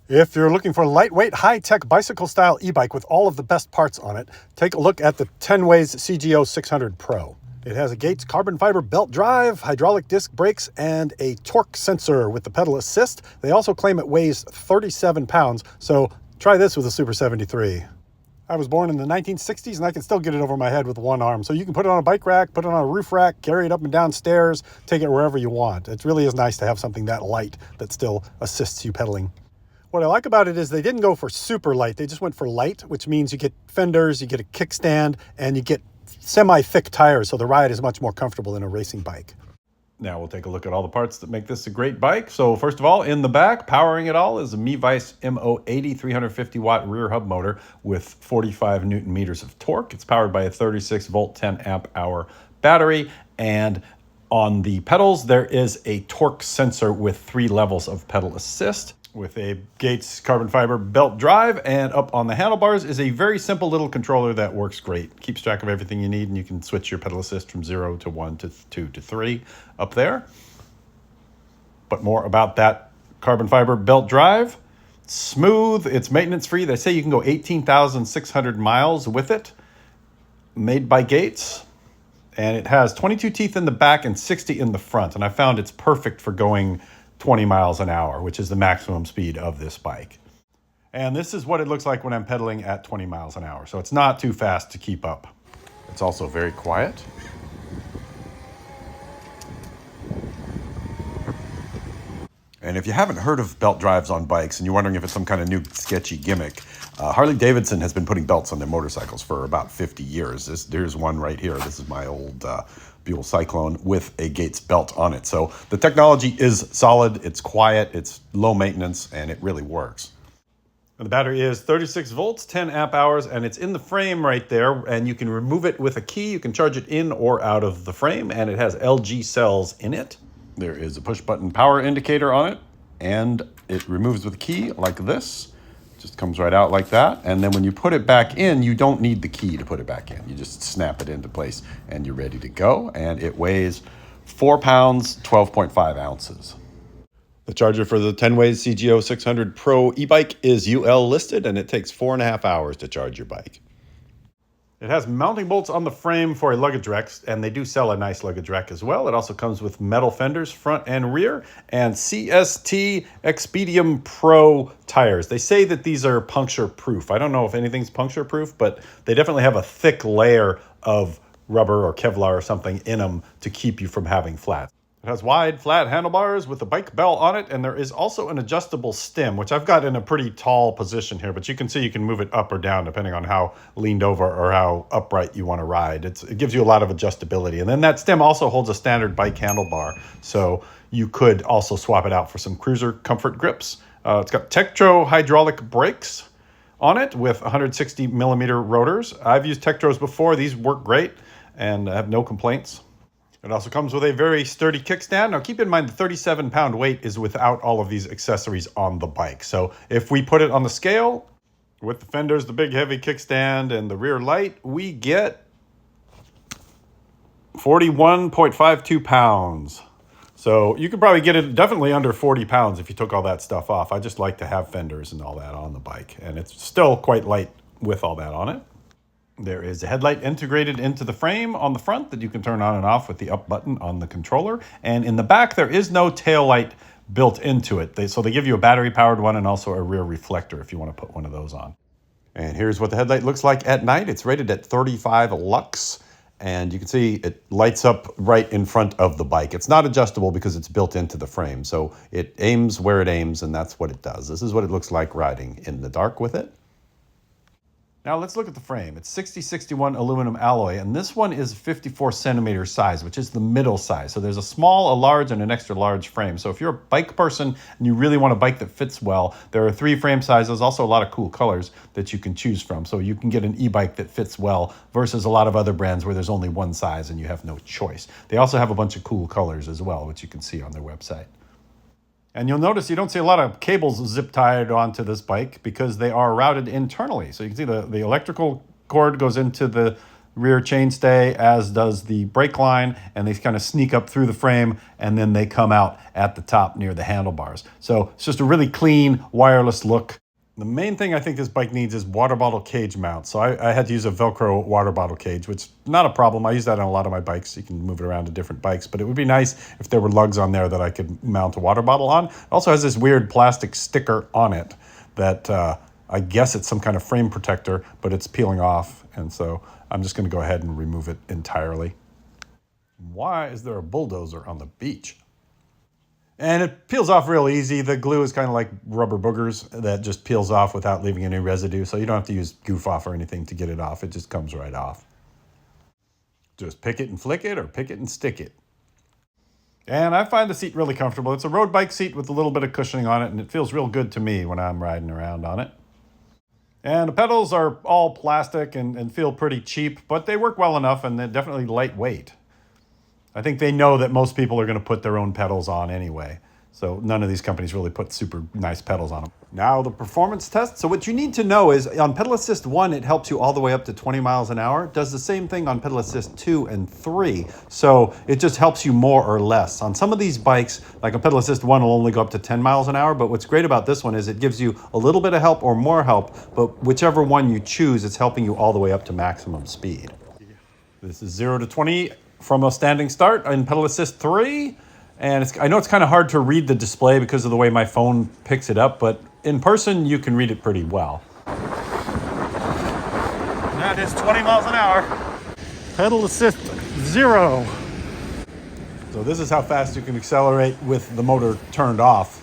If you're looking for a lightweight, high-tech bicycle-style e-bike with all of the best parts on it, take a look at the Tenways CGO 600 Pro. It has a Gates carbon fiber belt drive, hydraulic disc brakes, and a torque sensor with the pedal assist. They also claim it weighs 37 pounds, so try this with a Super 73. I was born in the 1960s, and I can still get it over my head with one arm. So you can put it on a bike rack, put it on a roof rack, carry it up and down stairs, take it wherever you want. It really is nice to have something that light that still assists you pedaling. What I like about it is they didn't go for super light. They just went for light, which means you get fenders, you get a kickstand, and you get semi-thick tires, so the ride is much more comfortable than a racing bike. Now we'll take a look at all the parts that make this a great bike. So first of all, in the back, powering it all is a MIVICE MO80 350 watt rear hub motor with 45 Newton meters of torque. It's powered by a 36 volt 10 amp hour battery, and on the pedals there is a torque sensor with 3 levels of pedal assist, with a Gates carbon fiber belt drive, and up on the handlebars is a very simple little controller that works great. Keeps track of everything you need, and you can switch your pedal assist from 0 to 1 to 2 to 3 up there. But more about that carbon fiber belt drive. Smooth, it's maintenance free. They say you can go 18,600 miles with it. Made by Gates. And it has 22 teeth in the back and 60 in the front. And I found it's perfect for going 20 miles an hour, which is the maximum speed of this bike. And this is what it looks like when I'm pedaling at 20 miles an hour. So it's not too fast to keep up. It's also very quiet. And if you haven't heard of belt drives on bikes and you're wondering if it's some kind of new sketchy gimmick, Harley Davidson has been putting belts on their motorcycles for about 50 years. There's one right here. This is my old Buell Cyclone with a Gates belt on it. So the technology is solid, it's quiet, it's low maintenance, and it really works. And the battery is 36 volts, 10 amp hours, and it's in the frame right there, and you can remove it with a key. You can charge it in or out of the frame, and it has LG cells in it. There is a push-button power indicator on it, and it removes with a key like this. Just comes right out like that. And then when you put it back in, you don't need the key to put it back in. You just snap it into place and you're ready to go. And it weighs 4 pounds, 12.5 ounces. The charger for the Tenways CGO 600 Pro e-bike is UL listed, and it takes 4.5 hours to charge your bike. It has mounting bolts on the frame for a luggage rack, and they do sell a nice luggage rack as well. It also comes with metal fenders, front and rear, and CST Expedium Pro tires. They say that these are puncture proof. I don't know if anything's puncture proof, but they definitely have a thick layer of rubber or Kevlar or something in them to keep you from having flats. It has wide, flat handlebars with a bike bell on it, and there is also an adjustable stem, which I've got in a pretty tall position here, but you can see you can move it up or down depending on how leaned over or how upright you want to ride. It gives you a lot of adjustability. And then that stem also holds a standard bike handlebar, so you could also swap it out for some cruiser comfort grips. It's got Tektro hydraulic brakes on it with 160 millimeter rotors. I've used Tektros before. These work great, and I have no complaints. It also comes with a very sturdy kickstand. Now keep in mind the 37-pound weight is without all of these accessories on the bike. So if we put it on the scale, with the fenders, the big heavy kickstand, and the rear light, we get 41.52 pounds. So you could probably get it definitely under 40 pounds if you took all that stuff off. I just like to have fenders and all that on the bike, and it's still quite light with all that on it. There is a headlight integrated into the frame on the front that you can turn on and off with the up button on the controller. And in the back, there is no tail light built into it. So they give you a battery-powered one and also a rear reflector if you want to put one of those on. And here's what the headlight looks like at night. It's rated at 35 lux, and you can see it lights up right in front of the bike. It's not adjustable because it's built into the frame, so it aims where it aims, and that's what it does. This is what it looks like riding in the dark with it. Now let's look at the frame. It's 6061 aluminum alloy, and this one is 54 centimeter size, which is the middle size. So there's a small, a large, and an extra large frame. So if you're a bike person and you really want a bike that fits well, there are 3 frame sizes, also a lot of cool colors that you can choose from. So you can get an e-bike that fits well versus a lot of other brands where there's only one size and you have no choice. They also have a bunch of cool colors as well, which you can see on their website. And you'll notice you don't see a lot of cables zip tied onto this bike because they are routed internally. So you can see the electrical cord goes into the rear chainstay, as does the brake line, and they kind of sneak up through the frame, and then they come out at the top near the handlebars. So it's just a really clean, wireless look. The main thing I think this bike needs is water bottle cage mount. So I had to use a Velcro water bottle cage, which is not a problem. I use that on a lot of my bikes. You can move it around to different bikes, but it would be nice if there were lugs on there that I could mount a water bottle on. It also has this weird plastic sticker on it that I guess it's some kind of frame protector, but it's peeling off. And so I'm just going to go ahead and remove it entirely. Why is there a bulldozer on the beach? And it peels off real easy. The glue is kind of like rubber boogers that just peels off without leaving any residue. So you don't have to use goof off or anything to get it off. It just comes right off. Just pick it and flick it, or pick it and stick it. And I find the seat really comfortable. It's a road bike seat with a little bit of cushioning on it, and it feels real good to me when I'm riding around on it. And the pedals are all plastic and feel pretty cheap, but they work well enough, and they're definitely lightweight. I think they know that most people are going to put their own pedals on anyway. So none of these companies really put super nice pedals on them. Now the performance test. So what you need to know is on Pedal Assist 1, it helps you all the way up to 20 miles an hour. It does the same thing on Pedal Assist 2 and 3. So it just helps you more or less. On some of these bikes, like on Pedal Assist 1, will only go up to 10 miles an hour. But what's great about this one is it gives you a little bit of help or more help. But whichever one you choose, it's helping you all the way up to maximum speed. This is 0 to 20 from a standing start in Pedal Assist 3. And I know it's kind of hard to read the display because of the way my phone picks it up, but in person, you can read it pretty well. That is 20 miles an hour. Pedal Assist 0. So this is how fast you can accelerate with the motor turned off.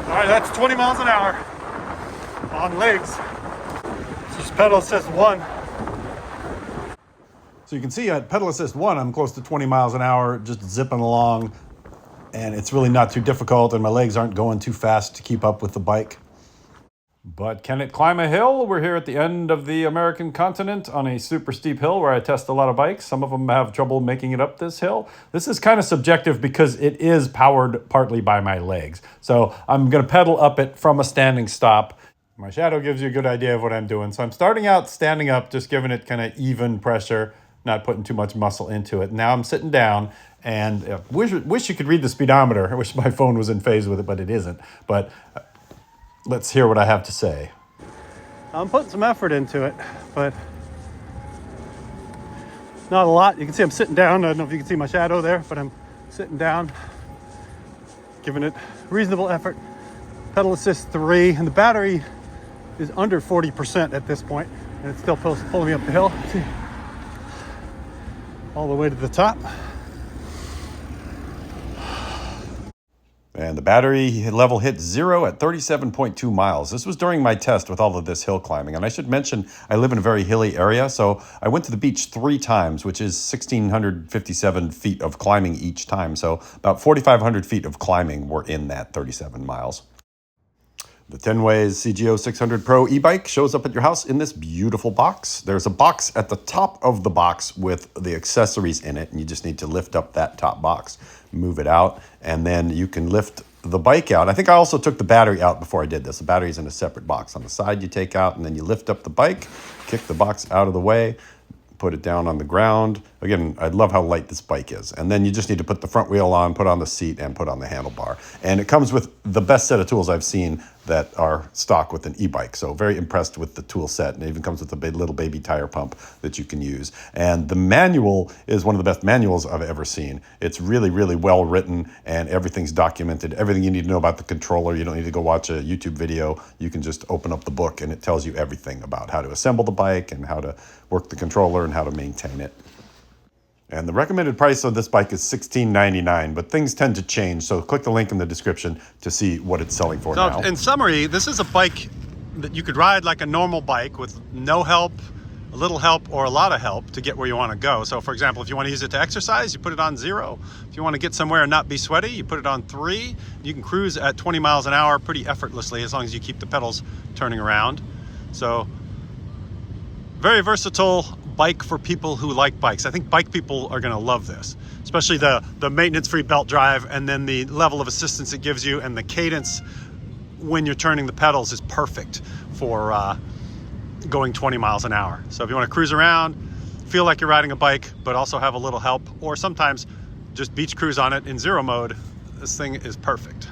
All right, that's 20 miles an hour on legs. This is Pedal Assist 1. So you can see at Pedal Assist 1, I'm close to 20 miles an hour, just zipping along, and it's really not too difficult, and my legs aren't going too fast to keep up with the bike. But can it climb a hill? We're here at the end of the American continent on a super steep hill where I test a lot of bikes. Some of them have trouble making it up this hill. This is kind of subjective because it is powered partly by my legs. So I'm going to pedal up it from a standing stop. My shadow gives you a good idea of what I'm doing. So I'm starting out standing up, just giving it kind of even pressure, not putting too much muscle into it. Now I'm sitting down, and wish you could read the speedometer. I wish my phone was in phase with it, but it isn't. But let's hear what I have to say. I'm putting some effort into it, but not a lot. You can see I'm sitting down. I don't know if you can see my shadow there, but I'm sitting down, giving it reasonable effort. Pedal Assist 3, and the battery is under 40% at this point, and it's still pulling me up the hill. See, all the way to the top. And the battery level hit 0 at 37.2 miles. This was during my test with all of this hill climbing. And I should mention, I live in a very hilly area, so I went to the beach 3 times, which is 1,657 feet of climbing each time. So about 4,500 feet of climbing were in that 37 miles. The Tenways CGO 600 Pro e-bike shows up at your house in this beautiful box. There's a box at the top of the box with the accessories in it, and you just need to lift up that top box, move it out, and then you can lift the bike out. I think I also took the battery out before I did this. The battery's in a separate box. On the side you take out, and then you lift up the bike, kick the box out of the way, put it down on the ground. Again, I love how light this bike is. And then you just need to put the front wheel on, put on the seat, and put on the handlebar. And it comes with the best set of tools I've seen that are stock with an e-bike. So very impressed with the tool set. And it even comes with a little baby tire pump that you can use. And the manual is one of the best manuals I've ever seen. It's really, really well written, and everything's documented. Everything you need to know about the controller. You don't need to go watch a YouTube video. You can just open up the book, and it tells you everything about how to assemble the bike and how to work the controller and how to maintain it. And the recommended price of this bike is $16.99, but things tend to change, so click the link in the description to see what it's selling for now. In summary, this is a bike that you could ride like a normal bike with no help, a little help, or a lot of help to get where you want to go. So for example, if you want to use it to exercise, you put it on 0. If you want to get somewhere and not be sweaty, you put it on 3. You can cruise at 20 miles an hour pretty effortlessly as long as you keep the pedals turning around. So very versatile bike for people who like bikes. I think bike people are going to love this, especially the maintenance-free belt drive, and then the level of assistance it gives you and the cadence when you're turning the pedals is perfect for going 20 miles an hour. So if you want to cruise around, feel like you're riding a bike, but also have a little help, or sometimes just beach cruise on it in zero mode, this thing is perfect.